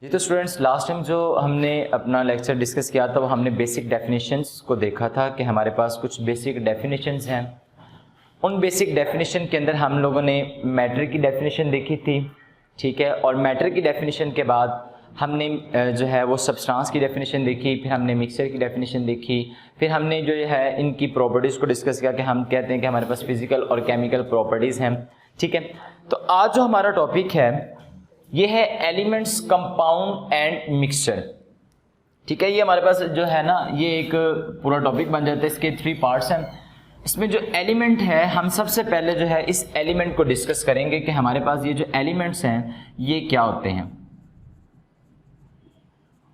जी तो students, last time जो हमने अपना लेक्चर डिस्कस किया था वो हमने बेसिक डेफिनेशंस को देखा था कि हमारे पास कुछ बेसिक डेफिनेशंस हैं। उन बेसिक डेफिनेशन के अंदर हम लोगों ने मैटर की डेफिनेशन देखी थी, ठीक है। और मैटर की डेफिनेशन के बाद हमने जो है वो सब्सटेंस की डेफिनेशन देखी, फिर हमने मिक्सचर की डेफिनेशन देखी, फिर हमने जो है इनकी प्रॉपर्टीज़ को डिस्कस किया कि हम कहते हैं कि हमारे पास फिजिकल और केमिकल प्रॉपर्टीज़ हैं, ठीक है। तो आज जो हमारा टॉपिक है ये है एलिमेंट्स, कंपाउंड एंड मिक्सचर, ठीक है। ये हमारे पास जो है ना ये एक पूरा टॉपिक बन जाता है। इसके 3 पार्ट्स हैं। इसमें जो एलिमेंट है हम सबसे पहले जो है इस एलिमेंट को डिस्कस करेंगे कि हमारे पास ये जो एलिमेंट्स हैं ये क्या होते हैं,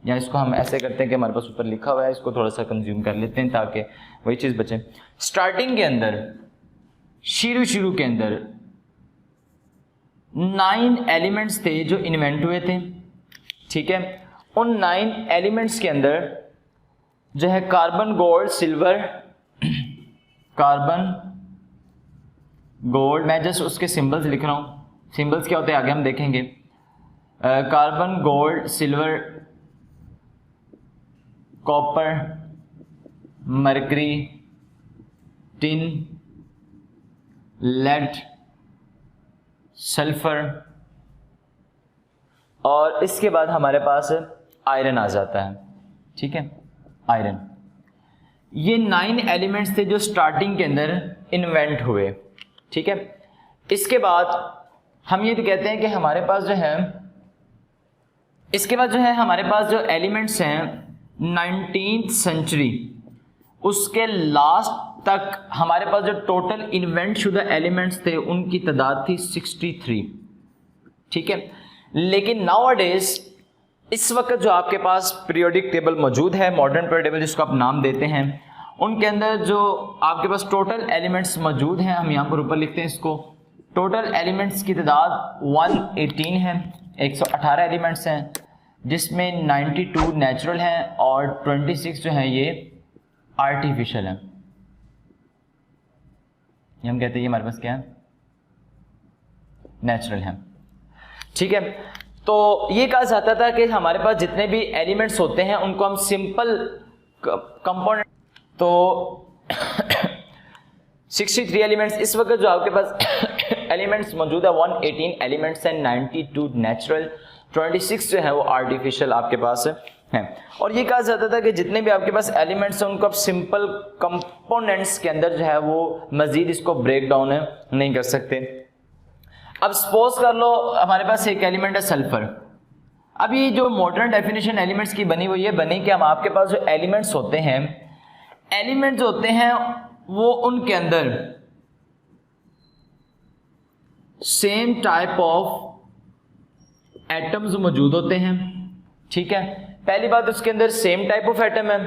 या इसको हम ऐसे करते हैं कि हमारे पास ऊपर लिखा हुआ है, इसको थोड़ा सा कंज्यूम कर लेते हैं ताकि वही चीज़ बचे। स्टार्टिंग के अंदर शुरू के अंदर 9 एलिमेंट्स थे जो इन्वेंट हुए थे, ठीक है। उन 9 एलिमेंट्स के अंदर जो है carbon, gold, silver, carbon, gold, मैं जस्ट उसके सिंबल्स लिख रहा हूँ। सिंबल्स क्या होते हैं आगे हम देखेंगे। Carbon, gold, silver, copper, mercury, tin, lead, sulphur, और इसके बाद हमारे पास आयरन आ जाता है, ठीक है। आयरन, ये 9 एलिमेंट्स थे जो स्टार्टिंग के अंदर इन्वेंट हुए, ठीक है। इसके बाद हम ये तो कहते हैं कि हमारे पास जो है इसके बाद जो है हमारे पास जो एलिमेंट्स हैं 19th सेंचुरी उसके लास्ट तक हमारे पास जो टोटल इन्वेंट शुदा एलिमेंट्स थे उनकी तादाद थी 63, ठीक है। लेकिन नाउअडेज इस वक्त जो आपके पास पीरियोडिक टेबल मौजूद है, मॉडर्न पीरियोडिक टेबल जिसको आप नाम देते हैं, उनके अंदर जो आपके पास टोटल एलिमेंट्स मौजूद हैं, हम यहाँ पर ऊपर लिखते हैं इसको, टोटल एलिमेंट्स की तादाद 118 है, 118 एलिमेंट्स हैं, जिसमें 92 नेचुरल हैं और 26 जो हैं ये आर्टिफिशियल हैं। ये हम कहते हैं ये हमारे पास क्या है, नेचुरल हैं, ठीक है। तो ये कहा जाता था कि हमारे पास जितने भी एलिमेंट्स होते हैं उनको हम सिंपल कंपोनेंट, तो 63 एलिमेंट्स इस वक्त जो आपके पास एलिमेंट्स मौजूद है 118 एलिमेंट्स हैं, 92 नेचुरल, 26 जो है वो आर्टिफिशियल आपके पास हैं। और ये कहा जाता था कि जितने भी आपके पास एलिमेंट्स हैं उनको आप सिंपल कंपोनेंट्स के अंदर जो है वो मजीद इसको ब्रेक डाउन नहीं कर सकते। अब सपोज कर लो हमारे पास एक एलिमेंट है सल्फर। अब ये जो मॉडर्न डेफिनेशन एलिमेंट्स की बनी वो ये बनी कि हम आपके पास जो एलिमेंट्स होते हैं, एलिमेंट्स जो होते हैं वो उनके अंदर सेम टाइप ऑफ एटम्स मौजूद होते हैं, ठीक है। पहली बात उसके अंदर सेम टाइप ऑफ एटम है,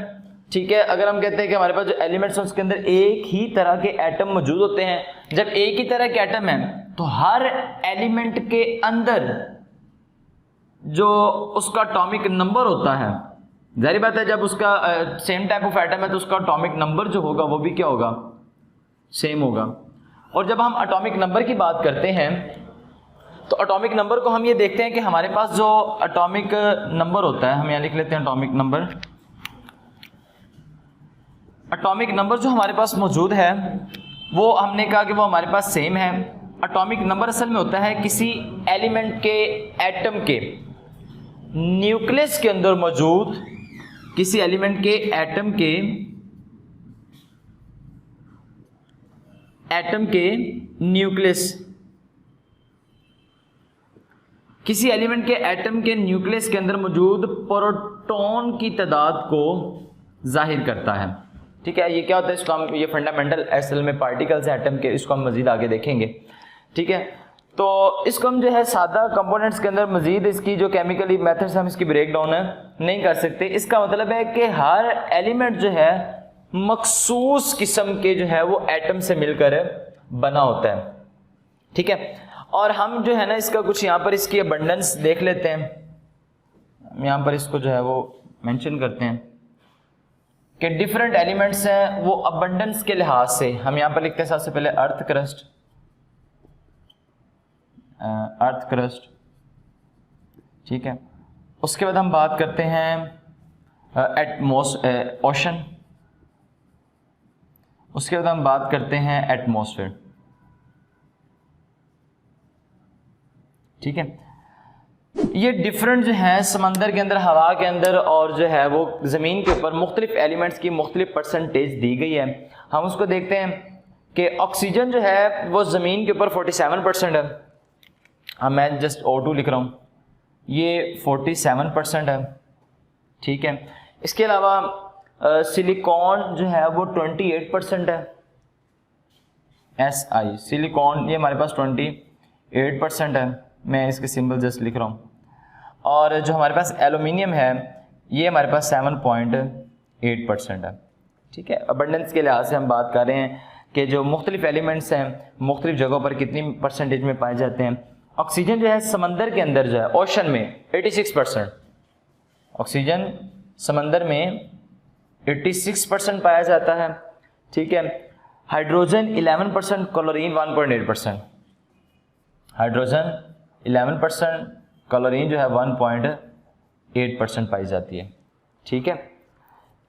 ठीक है। अगर हम कहते हैं कि हमारे पास जो एलिमेंट्स हैं उसके अंदर एक ही तरह के एटम मौजूद होते हैं, जब एक ही तरह के एटम है तो हर एलिमेंट के अंदर जो उसका एटॉमिक नंबर होता है, जाहिर बात है जब उसका सेम टाइप ऑफ एटम है तो उसका एटॉमिक नंबर जो होगा वो भी क्या होगा, सेम होगा। और जब हम एटॉमिक नंबर की बात करते हैं तो एटॉमिक नंबर को हम ये देखते हैं कि हमारे पास जो एटॉमिक नंबर होता है, हम यहाँ लिख लेते हैं एटॉमिक नंबर। एटॉमिक नंबर जो हमारे पास मौजूद है वो हमने कहा कि वो हमारे पास सेम है। एटॉमिक नंबर असल में होता है किसी एलिमेंट के एटम के न्यूक्लियस के अंदर मौजूद, किसी एलिमेंट के एटम के न्यूक्लियस, किसी एलिमेंट के एटम के न्यूक्लियस के अंदर मौजूद प्रोटॉन की तादाद को जाहिर करता है, ठीक है। ये क्या होता है, इसको हम, ये फंडामेंटल असल में पार्टिकल्स हैं एटम के, इसको हम मजीद आगे देखेंगे, ठीक है। तो इसको हम जो है सादा कंपोनेंट्स के अंदर मजीद इसकी जो केमिकली मेथड्स हम इसकी ब्रेक डाउन नहीं कर सकते। इसका मतलब है कि हर एलिमेंट जो है मखसूस किस्म के जो है वो एटम से मिलकर बना होता है, ठीक है। और हम जो है ना इसका कुछ यहाँ पर इसकी अबंडेंस देख लेते हैं। यहाँ पर इसको जो है वो मेंशन करते हैं कि डिफरेंट एलिमेंट्स हैं वो अबंडेंस के लिहाज से, हम यहाँ पर लिखते हैं सबसे पहले अर्थ क्रस्ट, ठीक है। उसके बाद हम बात करते हैं ओशन। उसके बाद हम बात करते हैं एटमॉस्फेयर। ठीक है, ये डिफरेंट जो है समंदर के अंदर, हवा के अंदर और जो है वो ज़मीन के ऊपर मुख्तलिफ एलिमेंट्स की मुख्तलिफ परसेंटेज दी गई है। हम उसको देखते हैं कि ऑक्सीजन जो है वो ज़मीन के ऊपर 47% है। अब मैं जस्ट O2 लिख रहा हूँ, ये 47% है। ठीक है, इसके अलावा सिलिकॉन जो है वो 28% है। Si सिलिकॉन ये हमारे पास 28% है। मैं इसके सिंबल जस्ट लिख रहा हूँ। और जो हमारे पास एल्यूमिनियम है ये हमारे पास 7.8% है। ठीक है, अबंडेंस के लिहाज से हम बात कर रहे हैं कि जो मुख्तलिफ एलिमेंट्स हैं मुख्तलिफ जगहों पर कितनी परसेंटेज में पाए जाते हैं। ऑक्सीजन जो है समंदर के अंदर जो है ओशन में 86%, ऑक्सीजन समंदर में 86% पाया जाता है। ठीक है, हाइड्रोजन 11%, क्लोरीन 1.8%। हाइड्रोजन 11%, क्लोरीन जो है 1.8% पाई जाती है। ठीक है,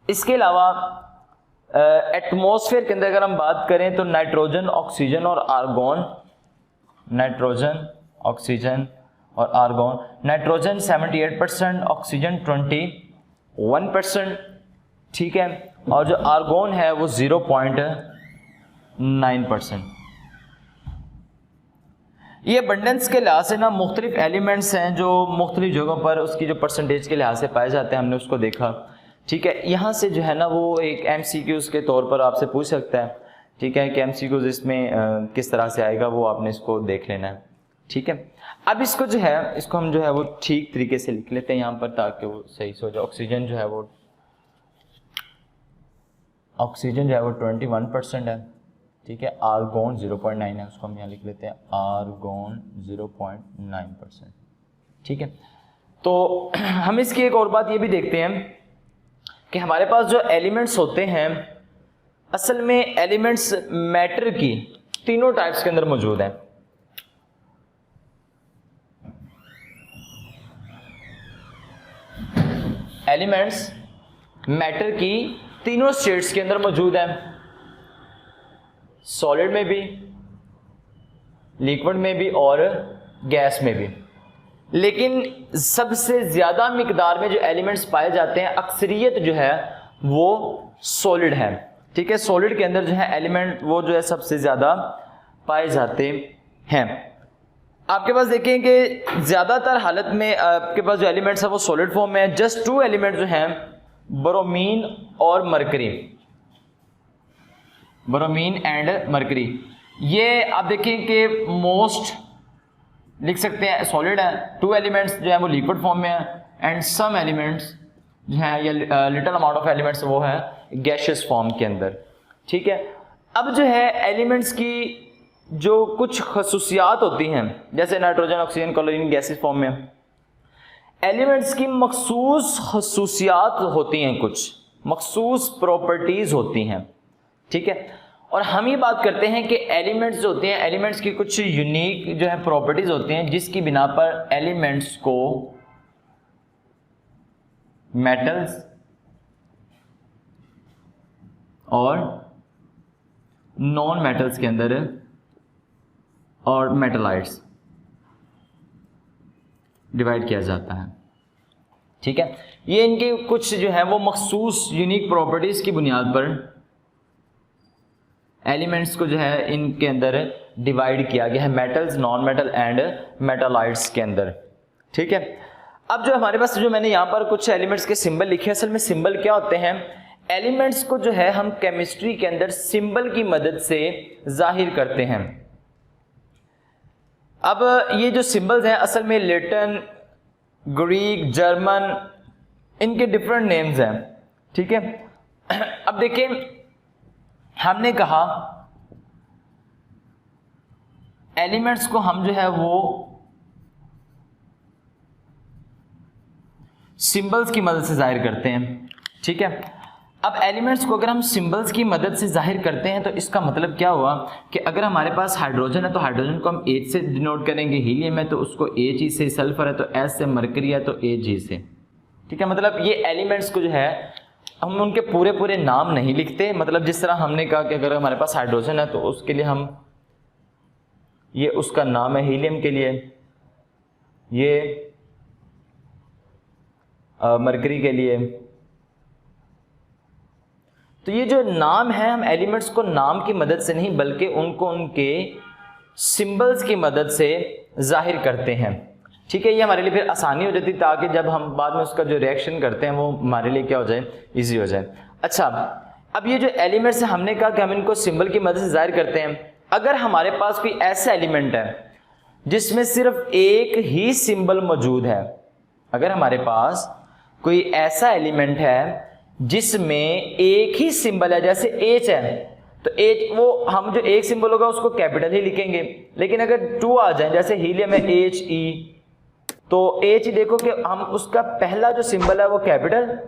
इसके अलावा एटमॉस्फेयर के अंदर अगर हम बात करें तो नाइट्रोजन, ऑक्सीजन और आर्गोन, नाइट्रोजन, ऑक्सीजन और आर्गोन, नाइट्रोजन 78%, ऑक्सीजन 21%। ठीक है, और जो आर्गोन है वो 0.9%। ये अबंडेंस के लिहाज से ना मुख्तलिफ एलिमेंट्स हैं जो मुख्तलिफ जगहों पर उसकी जो परसेंटेज के लिहाज से पाए जाते हैं, हमने उसको देखा। ठीक है, यहाँ से जो है ना वो एक MCQs के तौर पर आपसे पूछ सकता है। ठीक है, कि MCQs इसमें किस तरह से आएगा वो आपने इसको देख लेना है। ठीक है, अब इसको जो है इसको हम जो है वो ठीक तरीके से लिख लेते हैं यहाँ पर ताकि वो सही से हो जाए। ऑक्सीजन जो है वो 21% है। ठीक है, आर्गोन 0.9 है, उसको हम यहाँ लिख लेते हैं आर्गोन 0.9%। ठीक है, तो हम इसकी एक और बात ये भी देखते हैं कि हमारे पास जो एलिमेंट्स होते हैं असल में एलिमेंट्स मैटर की तीनों टाइप्स के अंदर मौजूद हैं। एलिमेंट्स मैटर की तीनों स्टेट्स के अंदर मौजूद हैं, सॉलिड में भी, लिक्विड में भी और गैस में भी। लेकिन सबसे ज्यादा मिकदार में जो एलिमेंट्स पाए जाते हैं अक्सरियत जो है वो सॉलिड है। ठीक है, सॉलिड के अंदर जो है एलिमेंट वो जो है सबसे ज्यादा पाए जाते हैं। आपके पास देखें कि ज्यादातर हालत में आपके पास जो एलिमेंट्स है वो सॉलिड फॉर्म में है। जस्ट 2 एलिमेंट जो हैं ब्रोमीन और मरकरी, ब्रोमीन एंड मरकरी, ये आप देखें कि मोस्ट लिख सकते हैं सॉलिड है। 2 एलिमेंट्स जो है वो लिक्विड फॉर्म में है एंड सम एलिमेंट्स जो है ये लिटिल अमाउंट ऑफ एलिमेंट्स वो है गैशियस फॉर्म के अंदर। ठीक है, अब जो है एलिमेंट्स की जो कुछ खसूसियात होती हैं जैसे nitrogen, oxygen, chlorine gaseous form में, एलिमेंट्स की मखसूस खसूसियात होती हैं, कुछ मखसूस प्रॉपर्टीज होती हैं। ठीक है, और हम ये बात करते हैं कि एलिमेंट्स जो होते हैं एलिमेंट्स की कुछ यूनिक जो है प्रॉपर्टीज होती हैं जिसकी बिना पर एलिमेंट्स को मेटल्स और नॉन मेटल्स के अंदर और मेटलाइट्स डिवाइड किया जाता है। ठीक है, ये इनके कुछ जो है वो मखसूस यूनिक प्रॉपर्टीज की बुनियाद पर एलिमेंट्स को जो है इनके अंदर डिवाइड किया गया है, मेटल्स, नॉन मेटल एंड मेटालाइट्स के अंदर। ठीक है, अब जो हमारे पास जो मैंने यहाँ पर कुछ एलिमेंट्स के सिंबल लिखे, असल में सिंबल क्या होते हैं, एलिमेंट्स को जो है हम केमिस्ट्री के अंदर सिंबल की मदद से जाहिर करते हैं। अब ये जो सिंबल्स हैं असल में लैटिन, ग्रीक, जर्मन, इनके डिफरेंट नेम्स हैं। ठीक है, अब देखें हमने कहा एलिमेंट्स को हम जो है वो सिंबल्स की मदद से जाहिर करते हैं। ठीक है, अब एलिमेंट्स को अगर हम सिंबल्स की मदद से जाहिर करते हैं तो इसका मतलब क्या हुआ कि अगर हमारे पास हाइड्रोजन है तो हाइड्रोजन को हम H से डिनोट करेंगे, हीलियम है तो उसको He से, सल्फर है तो S से, मरकरी है तो Ag से। ठीक है, मतलब ये एलिमेंट्स को जो है हम उनके पूरे पूरे नाम नहीं लिखते, मतलब जिस तरह हमने कहा कि अगर हमारे पास हाइड्रोजन है तो उसके लिए हम ये उसका नाम है, हीलियम के लिए ये, मरकरी के लिए। तो ये जो नाम है हम एलिमेंट्स को नाम की मदद से नहीं बल्कि उनको उनके सिंबल्स की मदद से जाहिर करते हैं। ठीक है, ये हमारे लिए फिर आसानी हो जाती ताकि जब हम बाद में उसका जो रिएक्शन करते हैं वो हमारे लिए क्या हो जाए, इजी हो जाए। अच्छा, अब ये जो एलिमेंट्स है हमने कहा कि हम इनको सिंबल की मदद से जाहिर करते हैं। अगर हमारे पास कोई ऐसा एलिमेंट है जिसमें सिर्फ एक ही सिंबल मौजूद है, अगर हमारे पास कोई ऐसा एलिमेंट है जिसमें एक ही सिंबल है, जैसे H है तो H, वो हम जो एक सिंबल होगा उसको कैपिटल ही लिखेंगे, लेकिन अगर 2 आ जाए जैसे हीलियम है He, तो H देखो कि हम उसका पहला जो सिंबल है वो कैपिटल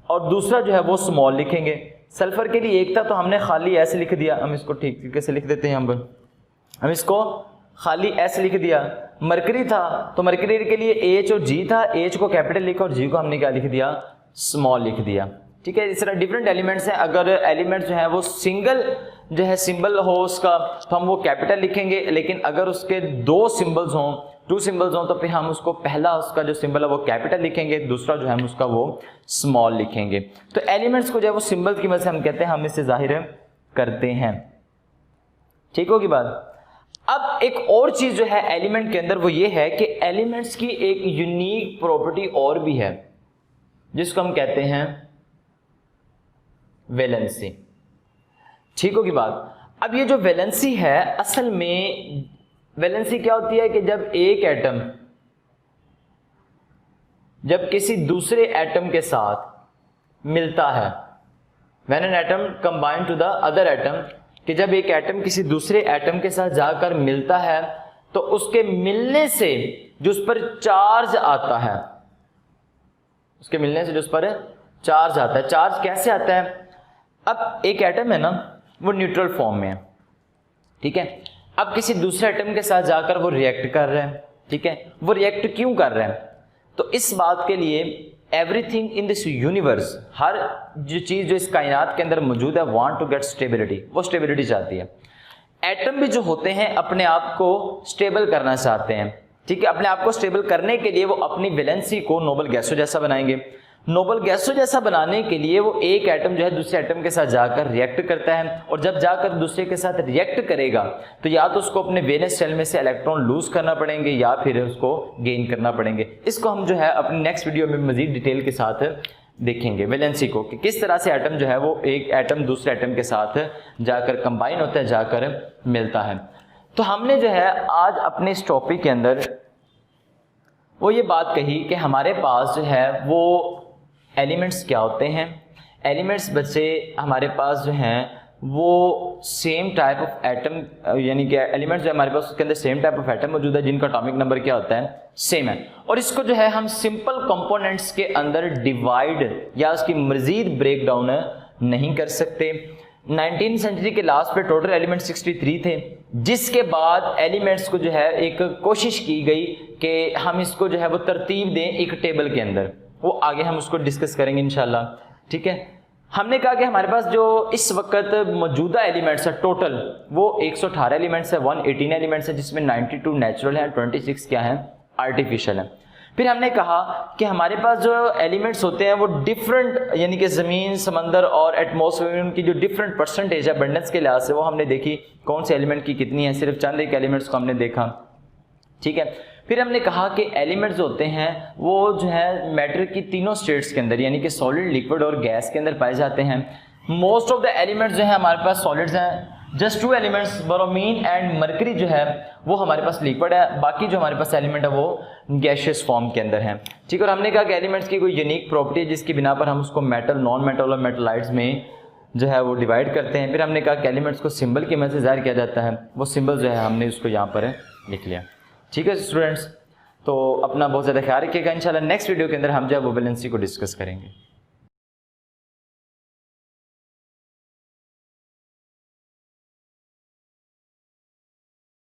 और दूसरा जो है वो स्मॉल लिखेंगे। सल्फर के लिए एक था तो हमने खाली ऐसे लिख दिया, हम इसको ठीक तरीके से लिख देते हैं, हम इसको खाली एस लिख दिया। मरकरी था तो मरकरी के लिए H और G था, H को कैपिटल लिखा और G को हमने क्या लिख दिया, स्मॉल लिख दिया। ठीक है, इस तरह डिफरेंट एलिमेंट्स हैं। अगर एलिमेंट जो है वो सिंगल जो है सिंबल हो उसका तो हम वो कैपिटल लिखेंगे, लेकिन अगर उसके 2 सिंबल्स हों, 2 सिंबल्स हों तो फिर हम उसको पहला उसका जो सिंबल है वो कैपिटल लिखेंगे, दूसरा जो है हम उसका वो स्मॉल लिखेंगे। तो एलिमेंट्स को जो है वो सिंबल की वजह से हम कहते हैं हम इससे जाहिर करते हैं। ठीक होगी बात। अब एक और चीज जो है एलिमेंट के अंदर वो ये है कि एलिमेंट्स की एक यूनिक प्रॉपर्टी और भी है जिसको हम कहते हैं वैलेंसी। ठीक होगी बात। अब ये जो वैलेंसी है, असल में वैलेंसी क्या होती है कि जब एक एटम जब किसी दूसरे एटम के साथ मिलता है, when an atom combine to the other atom, कि जब एक एटम किसी दूसरे एटम के साथ जाकर मिलता है तो उसके मिलने से जो उस पर चार्ज आता है, उसके मिलने से जो उस पर चार्ज आता है, चार्ज कैसे आता है? अब एक एटम है ना, वो न्यूट्रल फॉर्म में है, ठीक है। अब किसी दूसरे एटम के साथ जाकर वो रिएक्ट कर रहे हैं, ठीक है। वो रिएक्ट क्यों कर रहे हैं? तो इस बात के लिए एवरीथिंग इन दिस यूनिवर्स, हर जो चीज जो इस कायनात के अंदर मौजूद है, वांट टू गेट स्टेबिलिटी, वो स्टेबिलिटी चाहती है। एटम भी जो होते हैं अपने आप को स्टेबल करना चाहते हैं, ठीक है। अपने आप को स्टेबल करने के लिए वो अपनी वैलेंसी को नोबल गैसों जैसा बनाएंगे। नोबल गैसों जैसा बनाने के लिए वो एक एटम जो है दूसरे एटम के साथ जाकर रिएक्ट करता है, और जब जाकर दूसरे के साथ रिएक्ट करेगा तो या तो उसको अपने वेलेंस शेल में से इलेक्ट्रॉन लूज करना पड़ेंगे या फिर उसको गेन करना पड़ेंगे। इसको हम जो है अपनी नेक्स्ट वीडियो में मजीद डिटेल के साथ देखेंगे, वैलेंसी को, कि किस तरह से एटम जो है वो एक एटम दूसरे एटम के साथ जाकर कंबाइन होता है, जाकर मिलता है। तो हमने जो है आज अपने इस टॉपिक के अंदर वो ये बात कही कि हमारे पास जो है वो एलिमेंट्स क्या होते हैं। एलिमेंट्स बच्चे हमारे पास जो हैं वो सेम टाइप ऑफ एटम, यानी कि एलिमेंट्स जो हमारे पास उसके अंदर सेम टाइप ऑफ एटम मौजूद है जिनका एटॉमिक नंबर क्या होता है, सेम है। और इसको जो है हम सिंपल कंपोनेंट्स के अंदर डिवाइड या उसकी मजीद ब्रेक डाउन नहीं कर सकते। 19वीं सेंचुरी के लास्ट पे टोटल एलिमेंट 63 थे, जिसके बाद एलिमेंट्स को जो है एक कोशिश की गई कि हम इसको जो है वो तरतीब दें एक टेबल के अंदर, वो आगे हम उसको डिस्कस करेंगे इंशाल्लाह, ठीक है। हमने कहा कि हमारे पास जो इस वक्त मौजूदा एलिमेंट्स है टोटल वो 118 एलिमेंट्स है, 118 एलिमेंट्स है, जिसमें 92 नेचुरल है, 26 क्या है, आर्टिफिशियल है। फिर हमने कहा कि हमारे पास जो एलिमेंट्स होते हैं वो डिफरेंट, यानी कि ज़मीन, समंदर और एटमॉस्फेयर, उनकी जो डिफरेंट परसेंटेज है अबंडेंस के लिहाज से, वो हमने देखी कौन से एलिमेंट की कितनी है, सिर्फ चंद एक एलिमेंट्स को हमने देखा, ठीक है। फिर हमने कहा कि एलिमेंट्स जो होते हैं वो जो है मैटर की तीनों स्टेट्स के अंदर, यानी कि सॉलिड, लिक्विड और गैस के अंदर पाए जाते हैं। मोस्ट ऑफ द एलिमेंट्स जो है हमारे पास सॉलिड्स हैं, just 2 elements bromine and mercury जो है वो हमारे पास लिक्विड है, बाकी जो हमारे पास एलिमेंट है वो गैशियस फॉर्म के अंदर है, ठीक है। और हमने कहा कि एलिमेंट्स की कोई यूनिक प्रॉपर्टी है जिसकी बिना पर हम उसको मेटल, नॉन मेटल और मेटलाइट्स में जो है वो डिवाइड करते हैं। फिर हमने कहा कि एलिमेंट्स को सिंबल की मदद से जाहिर किया जाता है, वो सिंबल जो है हमने उसको यहाँ पर लिख लिया, ठीक है स्टूडेंट्स। तो अपना बहुत ज़्यादा ख्याल रखिएगा। इंशाल्लाह नेक्स्ट वीडियो के अंदर हम जो है वो वैलेंसी को डिस्कस करेंगे।